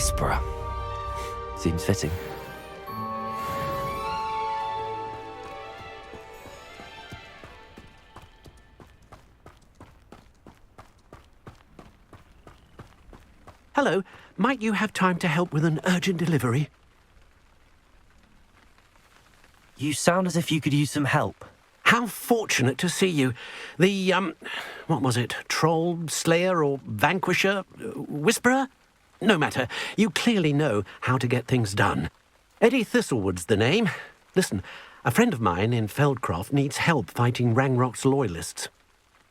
whisperer. Seems fitting. Hello, might you have time to help with an urgent delivery? You sound as if you could use some help. How fortunate to see you. The, what was it? Troll, Slayer, or Vanquisher? Whisperer? No matter. You clearly know how to get things done. Eddie Thistlewood's the name. Listen, a friend of mine in Feldcroft needs help fighting Rangrock's loyalists.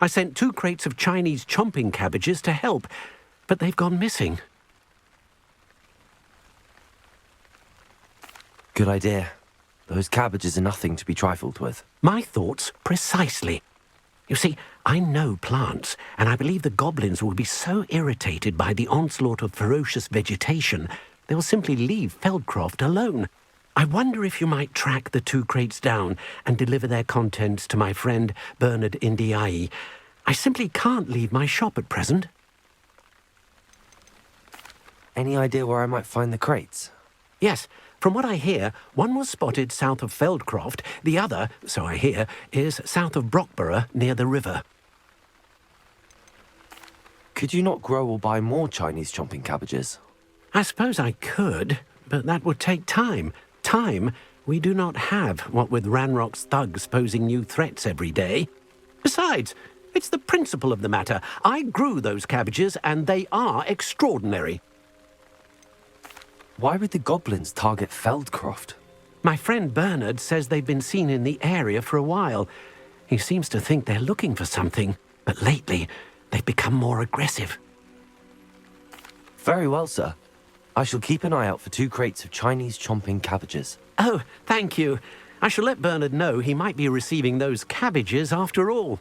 I sent 2 crates of Chinese chomping cabbages to help, but they've gone missing. Good idea. Those cabbages are nothing to be trifled with. My thoughts precisely. You see, I know plants, and I believe the goblins will be so irritated by the onslaught of ferocious vegetation, they'll simply leave Feldcroft alone. I wonder if you might track the 2 crates down and deliver their contents to my friend Bernard Indiai. I simply can't leave my shop at present. Any idea where I might find the crates? Yes, from what I hear, one was spotted south of Feldcroft, the other, so I hear, is south of Brockborough near the river. Could you not grow or buy more Chinese chomping cabbages? I suppose I could, but that would take time. Time we do not have, what with Ranrock's thugs posing new threats every day. Besides, it's the principle of the matter. I grew those cabbages, and they are extraordinary. Why would the goblins target Feldcroft? My friend Bernard says they've been seen in the area for a while. He seems to think they're looking for something, but lately they've become more aggressive. Very well, sir. I shall keep an eye out for 2 crates of Chinese chomping cabbages. Oh, thank you. I shall let Bernard know he might be receiving those cabbages after all.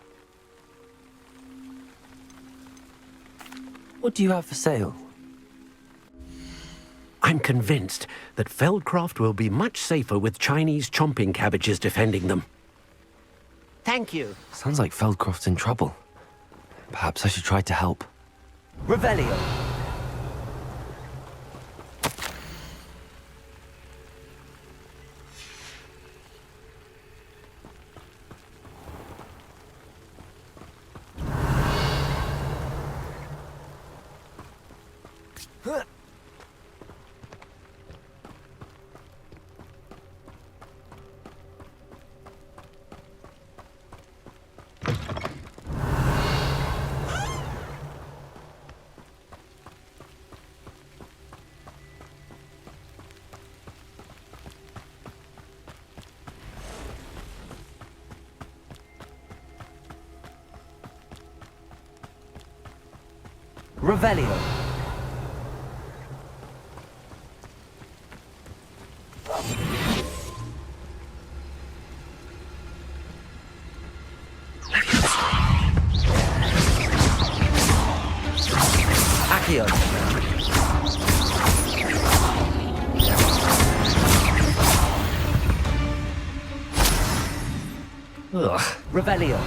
What do you have for sale? I'm convinced that Feldcroft will be much safer with Chinese chomping cabbages defending them. Thank you. Sounds like Feldcroft's in trouble. Perhaps I should try to help. Revelio! Revelio. Accio. Ugh. Revelio.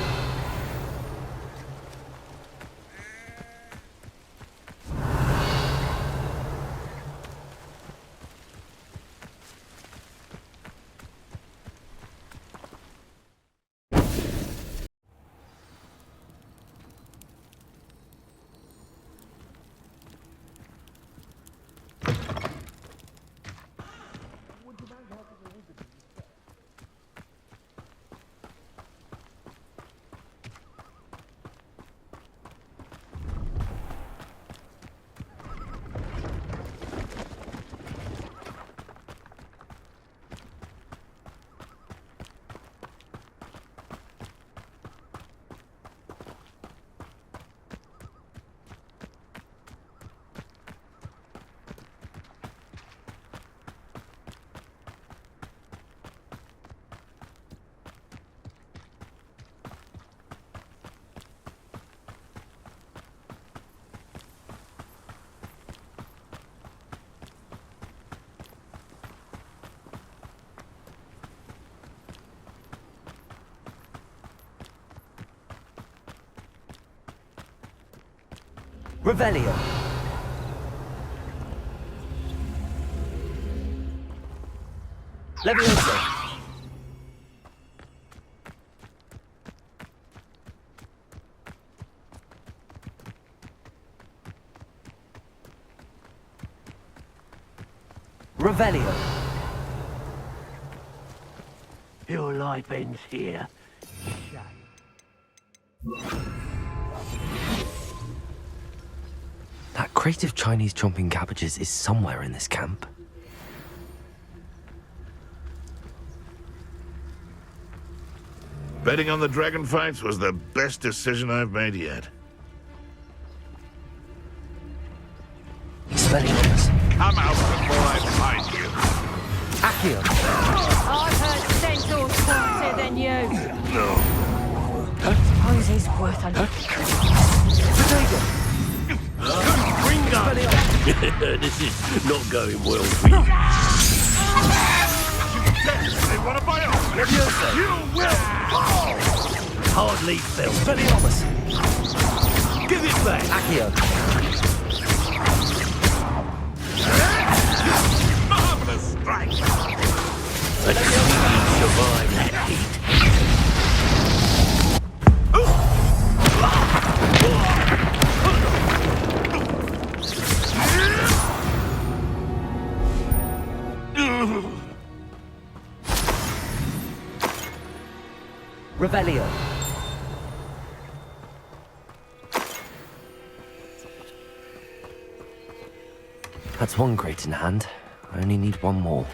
Revelio. Levioso! Revelio! Your life ends here. That crate of Chinese chomping cabbages is somewhere in this camp. Betting on the dragon fights was the best decision I've made yet. Expelliarmus! Come out before I find you. Accio! I've heard centaurs quieter than you. No. Suppose he's worth a look. Potato! This is not going well for you. They want to buy off. Levioso! You will fall. Hardly felt. Expelliarmus! Give it back. Accio! Marvelous strike. Let's see you survive that heat. Revelio! That's one crate in hand. I only need one more.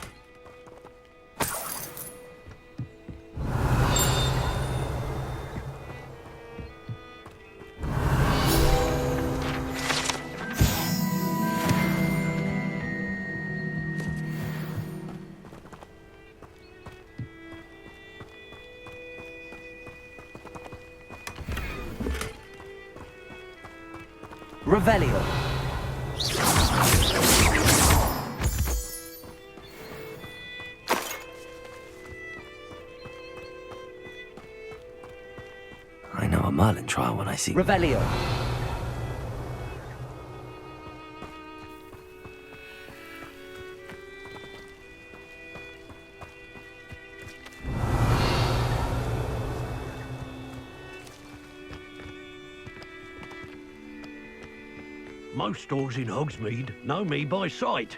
Revelio! I know a Merlin trial when I see Revelio! Most stores in Hogsmeade know me by sight.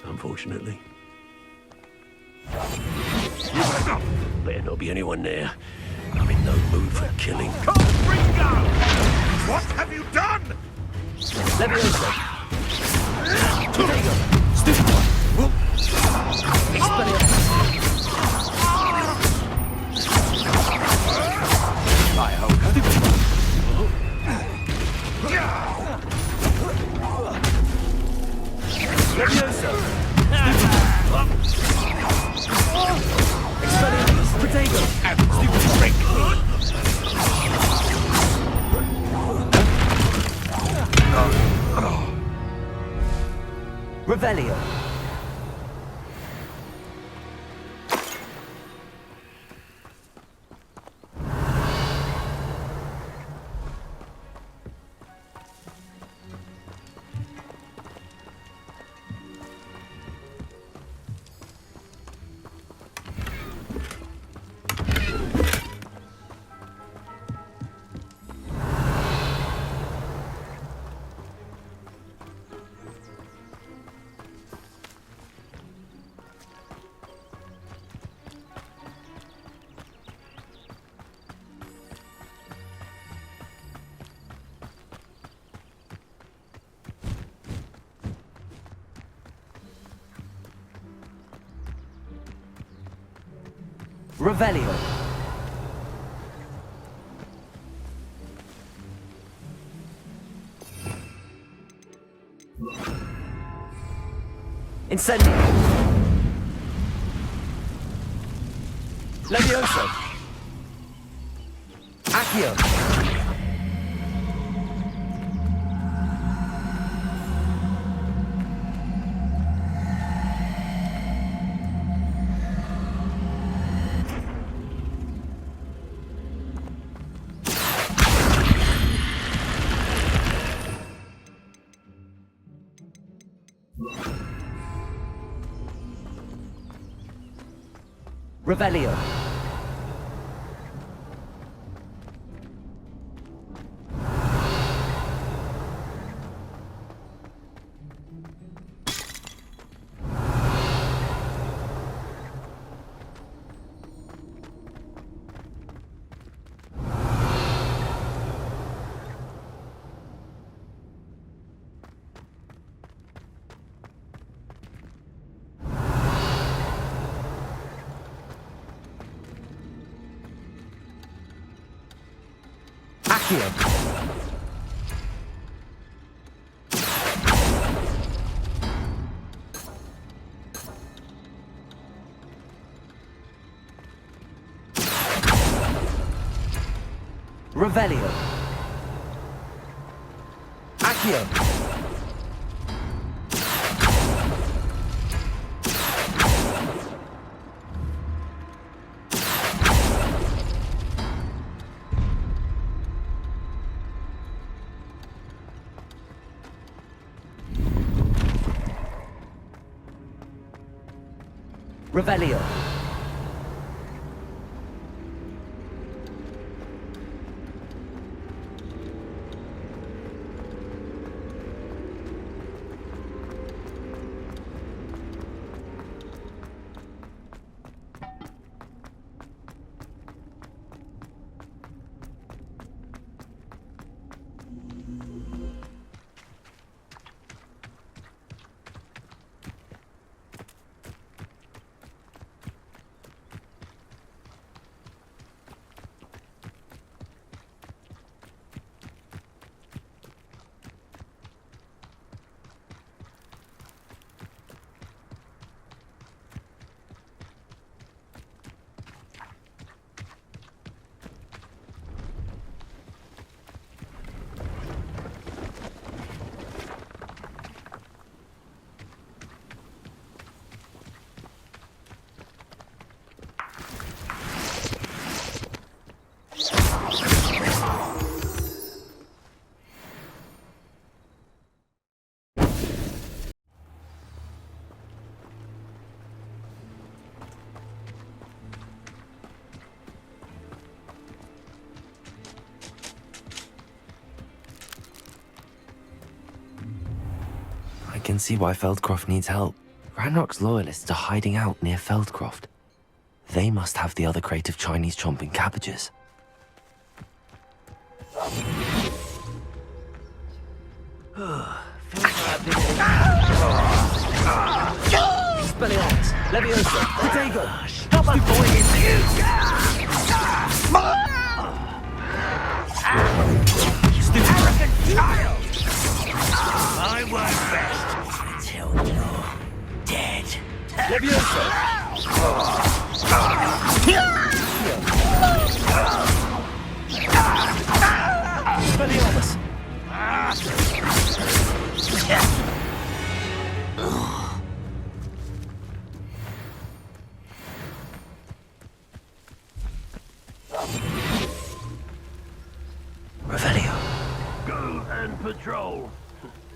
Unfortunately. Better not be anyone there. I'm in no mood for killing. Ringo! What have you done? Levioso! Potato! Stupid one! Whoop! Expelliarmus! I hope. Stupid one! Levioso! Expelliarmus! Potato! Stupid trick. Revelio! Revelio! Incendio! Levioso! Accio! Revelio. Accio. Revelio. Accio. Revelio. I can see why Feldcroft needs help. Ranrock's loyalists are hiding out near Feldcroft. They must have the other crate of Chinese chomping cabbages. Spellions, Leviosa, Protego! Stop it, stupid arrogant child! I work best till you're dead. Leviosa! Spellions! Revelio. Go and patrol.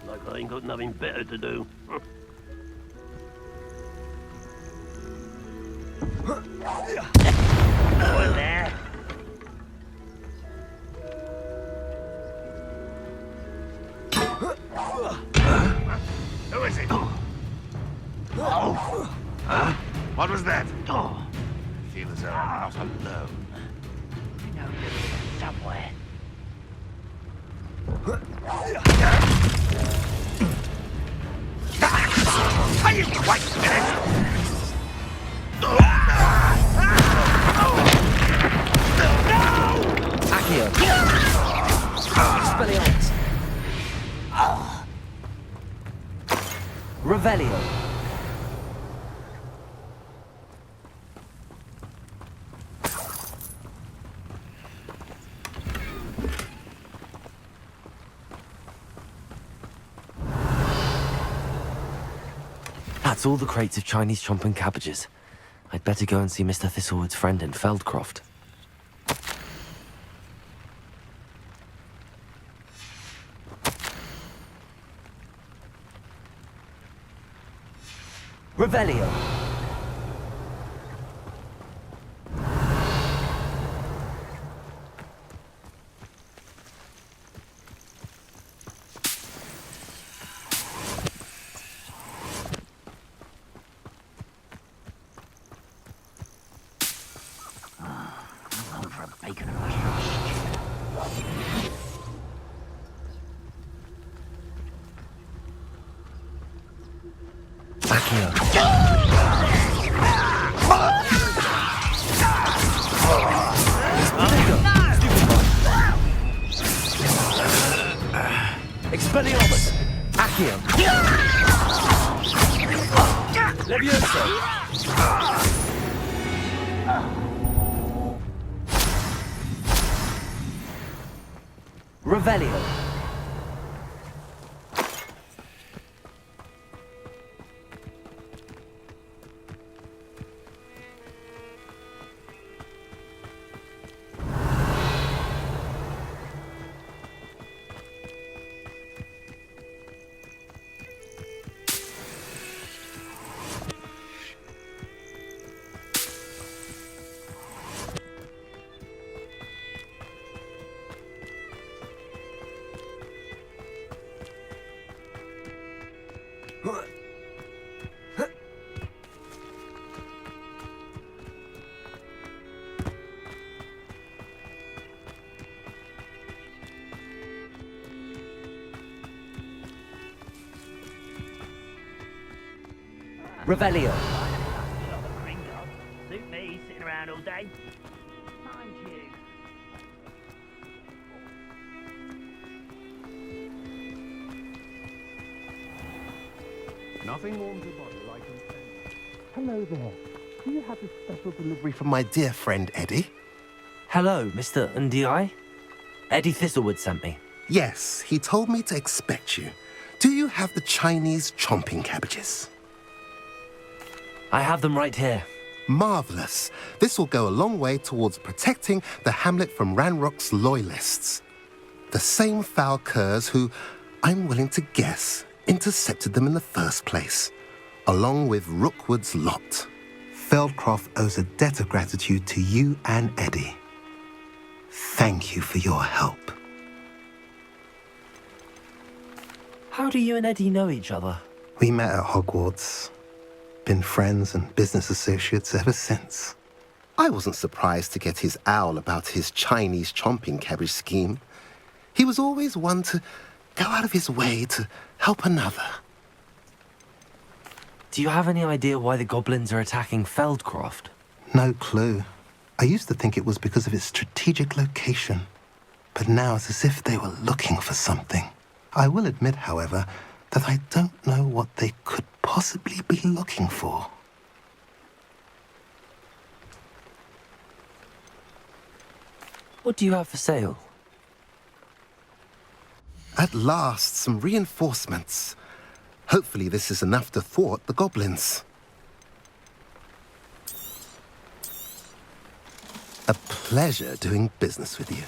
Like I ain't got nothing better to do. Over there. Who is it? Huh? What was that? Oh, I feel as though I'm not alone. I know you're here somewhere. Are you quite finished? Accio. Spellions. Revelio. That's all the crates of Chinese chomping cabbages. I'd better go and see Mr. Thistlewood's friend in Feldcroft. Revelio. taken a Accio. Expelliarmus! Accio! Levioso! Revelio! Revelio. Suit me, sitting around all day. Mind you. Nothing warms a body like a... Hello there. Do you have a special delivery from my dear friend Eddie? Hello, Mr. Ndi. Eddie Thistlewood sent me. Yes, he told me to expect you. Do you have the Chinese chomping cabbages? I have them right here. Marvellous. This will go a long way towards protecting the hamlet from Ranrock's loyalists. The same foul curs who, I'm willing to guess, intercepted them in the first place, along with Rookwood's lot. Feldcroft owes a debt of gratitude to you and Eddie. Thank you for your help. How do you and Eddie know each other? We met at Hogwarts. Been friends and business associates ever since. I wasn't surprised to get his owl about his Chinese chomping cabbage scheme. He was always one to go out of his way to help another. Do you have any idea why the goblins are attacking Feldcroft? No clue. I used to think it was because of its strategic location. But now it's as if they were looking for something. I will admit, however, that I don't know what they could possibly be looking for. What do you have for sale? At last, some reinforcements. Hopefully this is enough to thwart the goblins. A pleasure doing business with you.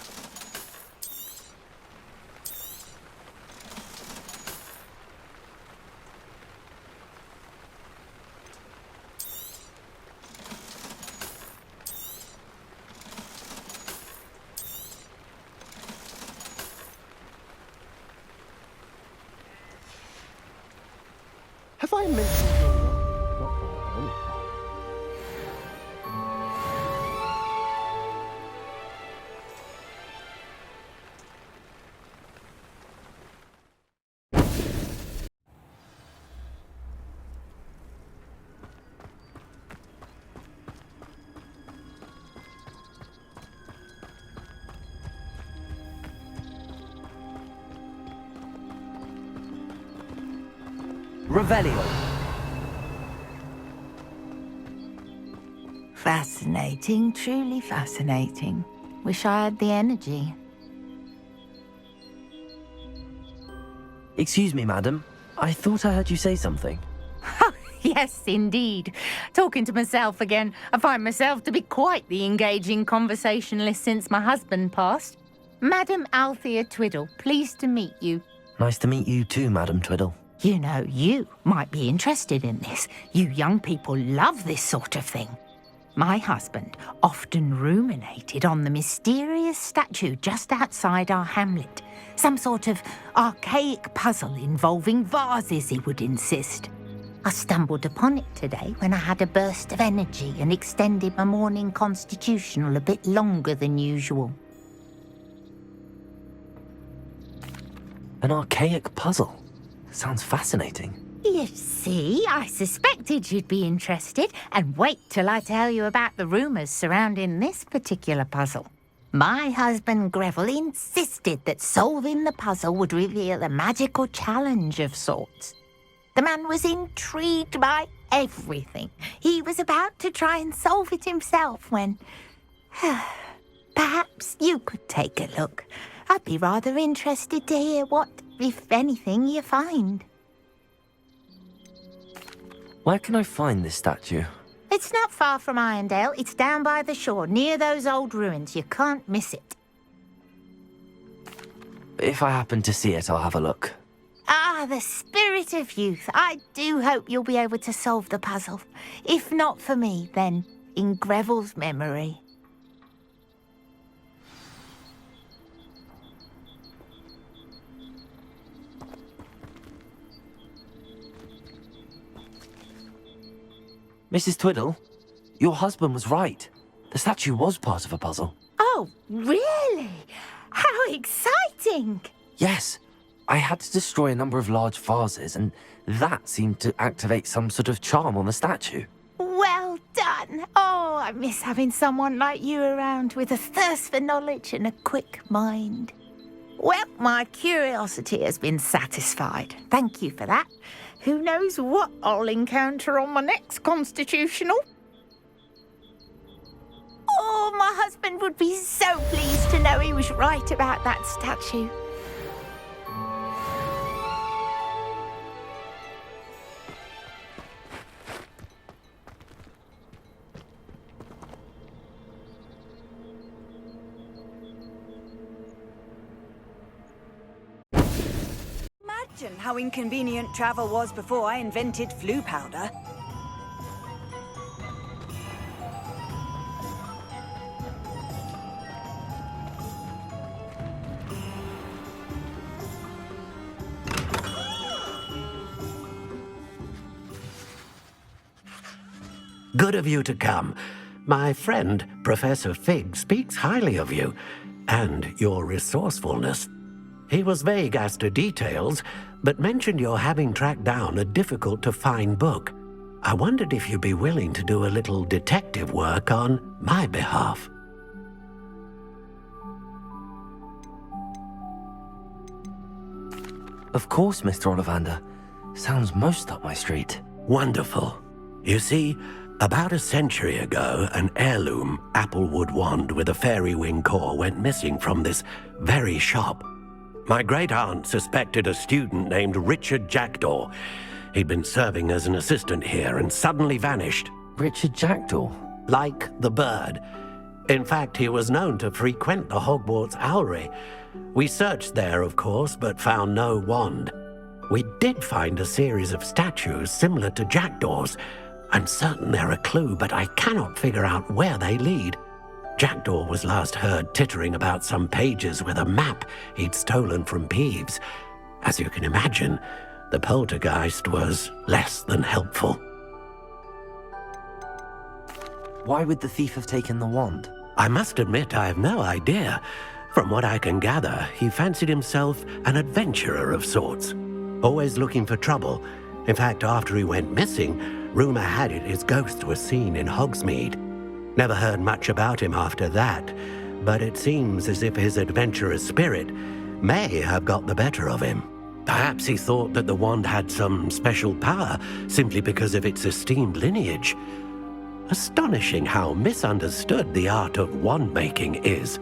Have I mentioned your not for any time? Revelio. Fascinating, truly fascinating. Wish I had the energy. Excuse me, madam. I thought I heard you say something. Yes, indeed. Talking to myself again. I find myself to be quite the engaging conversationalist since my husband passed. Madam Althea Twiddle, pleased to meet you. Nice to meet you too, Madam Twiddle. You know, you might be interested in this. You young people love this sort of thing. My husband often ruminated on the mysterious statue just outside our hamlet. Some sort of archaic puzzle involving vases, he would insist. I stumbled upon it today when I had a burst of energy and extended my morning constitutional a bit longer than usual. An archaic puzzle. Sounds fascinating. You see, I suspected you'd be interested, and wait till I tell you about the rumours surrounding this particular puzzle. My husband Greville insisted that solving the puzzle would reveal a magical challenge of sorts. The man was intrigued by everything. He was about to try and solve it himself when... Perhaps you could take a look. I'd be rather interested to hear what, if anything, you find. Where can I find this statue? It's not far from Irondale. It's down by the shore, near those old ruins. You can't miss it. If I happen to see it, I'll have a look. Ah, the spirit of youth. I do hope you'll be able to solve the puzzle. If not for me, then in Greville's memory. Mrs. Twiddle, your husband was right. The statue was part of a puzzle. Oh, really? How exciting! Yes, I had to destroy a number of large vases, and that seemed to activate some sort of charm on the statue. Well done. Oh, I miss having someone like you around with a thirst for knowledge and a quick mind. Well, my curiosity has been satisfied. Thank you for that. Who knows what I'll encounter on my next constitutional? Oh, my husband would be so pleased to know he was right about that statue. Imagine how inconvenient travel was before I invented flu powder. Good of you to come. My friend, Professor Fig, speaks highly of you and your resourcefulness. He was vague as to details, but mentioned your having tracked down a difficult-to-find book. I wondered if you'd be willing to do a little detective work on my behalf. Of course, Mr. Ollivander. Sounds most up my street. Wonderful. You see, about a century ago, an heirloom applewood wand with a fairy wing core went missing from this very shop. My great-aunt suspected a student named Richard Jackdaw. He'd been serving as an assistant here and suddenly vanished. Richard Jackdaw? Like the bird. In fact, he was known to frequent the Hogwarts Owlery. We searched there, of course, but found no wand. We did find a series of statues similar to Jackdaw's. I'm certain they're a clue, but I cannot figure out where they lead. Jackdaw was last heard tittering about some pages with a map he'd stolen from Peeves. As you can imagine, the poltergeist was less than helpful. Why would the thief have taken the wand? I must admit I have no idea. From what I can gather, he fancied himself an adventurer of sorts, always looking for trouble. In fact, after he went missing, rumor had it his ghost was seen in Hogsmeade. Never heard much about him after that, but it seems as if his adventurous spirit may have got the better of him. Perhaps he thought that the wand had some special power simply because of its esteemed lineage. Astonishing how misunderstood the art of wand-making is.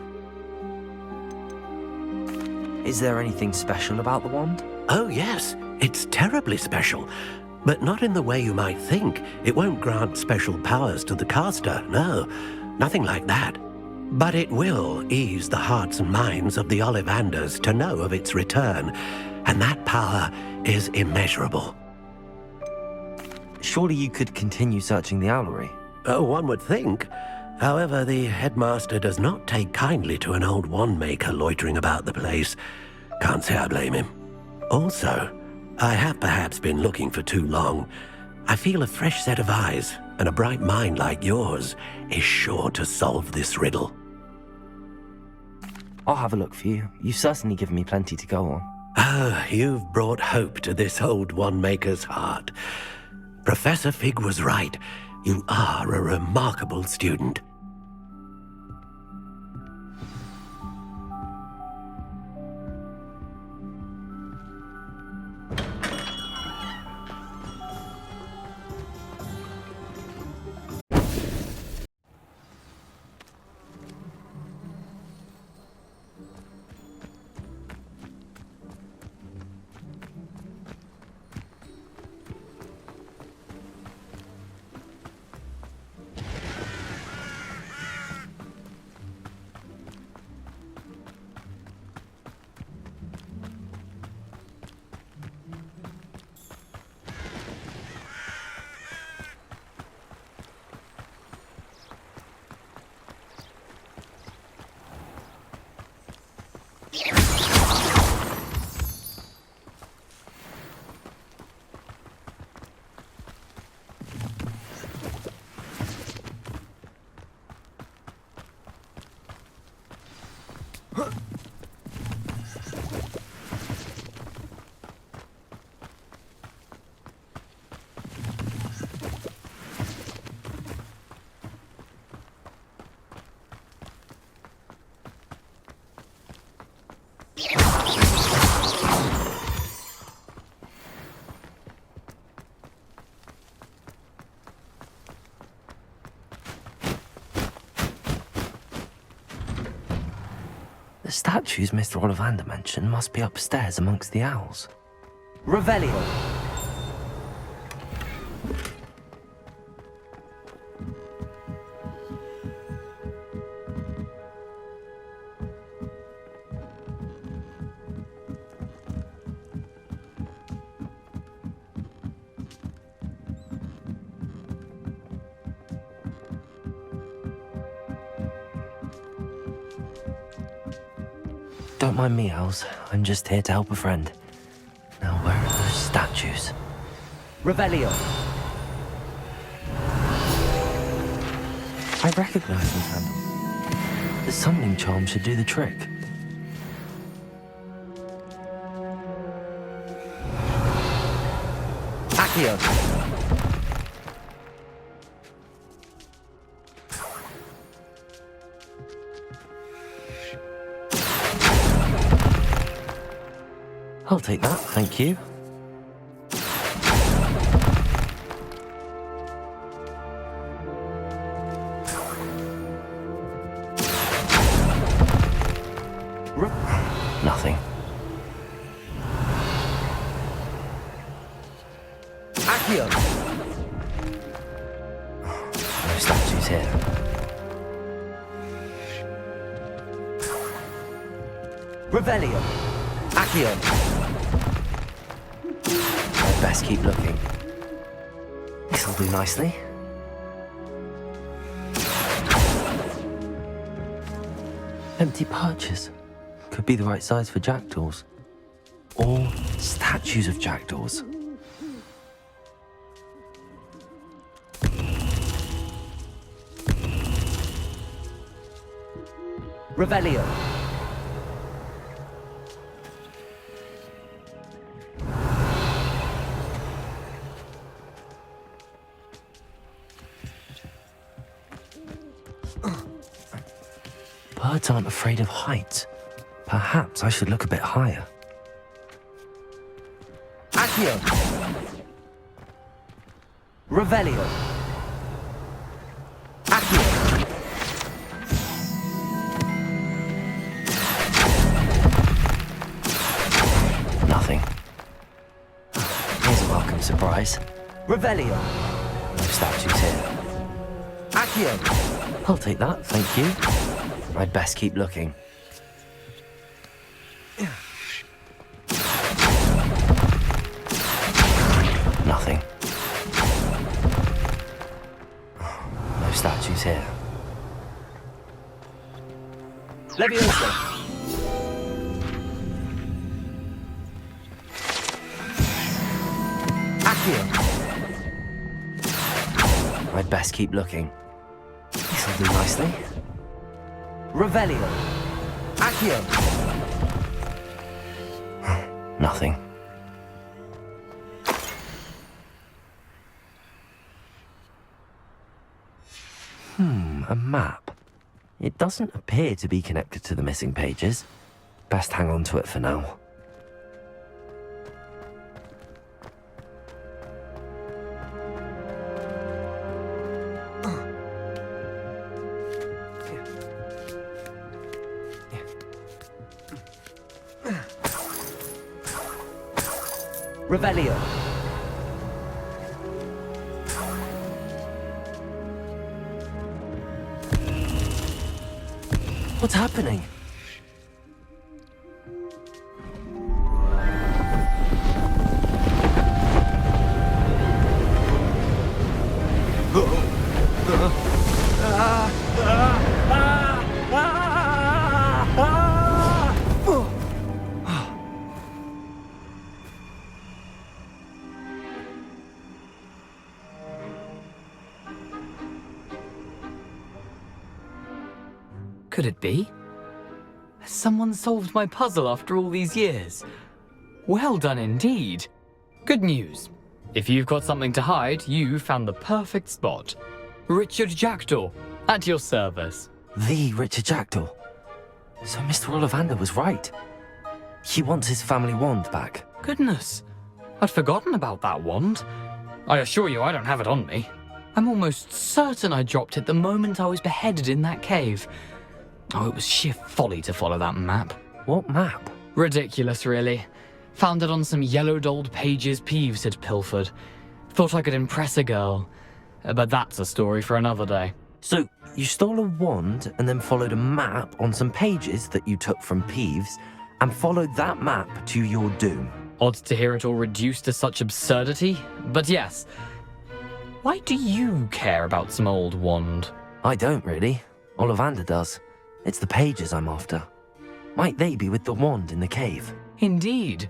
Is there anything special about the wand? Oh yes, it's terribly special. But not in the way you might think. It won't grant special powers to the caster, no. Nothing like that. But it will ease the hearts and minds of the Ollivanders to know of its return, and that power is immeasurable. Surely you could continue searching the Owlery. Oh, one would think. However, the headmaster does not take kindly to an old wand-maker loitering about the place. Can't say I blame him. Also, I have perhaps been looking for too long. I feel a fresh set of eyes and a bright mind like yours is sure to solve this riddle. I'll have a look for you. You've certainly given me plenty to go on. Ah, you've brought hope to this old one-maker's heart. Professor Fig was right. You are a remarkable student. The statues Mr. Ollivander mentioned must be upstairs amongst the owls. Revelio. Don't mind me, owls. I'm just here to help a friend. Now, where are those statues? Revelio. I recognize them, Phantom. The summoning charm should do the trick. Accio. I'll take that, thank you. Nothing. Accio. No statues here. Revelio. Accio. I'd best keep looking. This'll do nicely. Empty perches. Could be the right size for jackdaws. Or statues of jackdaws. Revelio. Birds aren't afraid of heights. Perhaps I should look a bit higher. Accio. Revelio. Accio. Nothing. Here's a welcome surprise. Revelio. No statues here. Accio. I'll take that, thank you. I'd best keep looking. Nothing. No statues here. Leviosa. Accio. best keep looking. Something nicely. Revelio. Accio. Nothing. A map. It doesn't appear to be connected to the missing pages. Best hang on to it for now. Revelio. What's happening? Could it be? Has someone solved my puzzle after all these years? Well done indeed. Good news. If you've got something to hide, you found the perfect spot. Richard Jackdaw, at your service. The Richard Jackdaw. So Mr. Ollivander was right. He wants his family wand back. Goodness, I'd forgotten about that wand. I assure you I don't have it on me. I'm almost certain I dropped it the moment I was beheaded in that cave. Oh, it was sheer folly to follow that map. What map? Ridiculous, really. Found it on some yellowed old pages Peeves had pilfered. Thought I could impress a girl. But that's a story for another day. So, you stole a wand and then followed a map on some pages that you took from Peeves and followed that map to your doom. Odd to hear it all reduced to such absurdity, but yes. Why do you care about some old wand? I don't really. Ollivander does. It's the pages I'm after. Might they be with the wand in the cave? Indeed.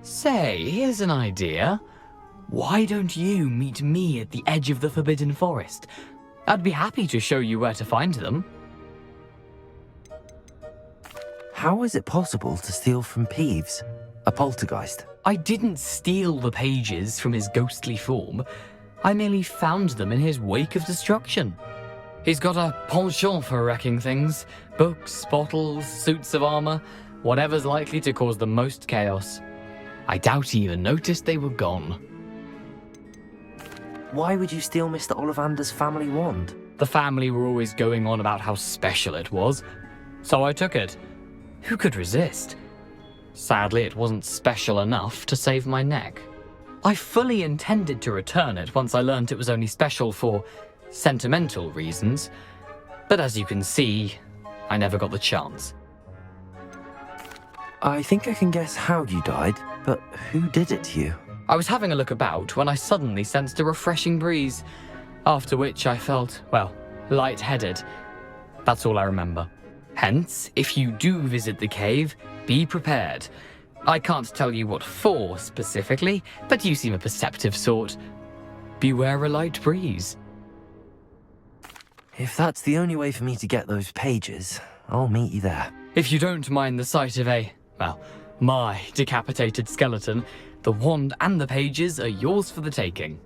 Say, here's an idea. Why don't you meet me at the edge of the Forbidden Forest? I'd be happy to show you where to find them. How is it possible to steal from Peeves, a poltergeist? I didn't steal the pages from his ghostly form. I merely found them in his wake of destruction. He's got a penchant for wrecking things. Books, bottles, suits of armor, whatever's likely to cause the most chaos. I doubt he even noticed they were gone. Why would you steal Mr. Ollivander's family wand? The family were always going on about how special it was, so I took it. Who could resist? Sadly, it wasn't special enough to save my neck. I fully intended to return it once I learned it was only special for sentimental reasons, but as you can see, I never got the chance. I think I can guess how you died, but who did it to you? I was having a look about when I suddenly sensed a refreshing breeze, after which I felt, well, lightheaded. That's all I remember. Hence, if you do visit the cave, be prepared. I can't tell you what for specifically, but you seem a perceptive sort. Beware a light breeze. If that's the only way for me to get those pages, I'll meet you there. If you don't mind the sight of my decapitated skeleton, the wand and the pages are yours for the taking.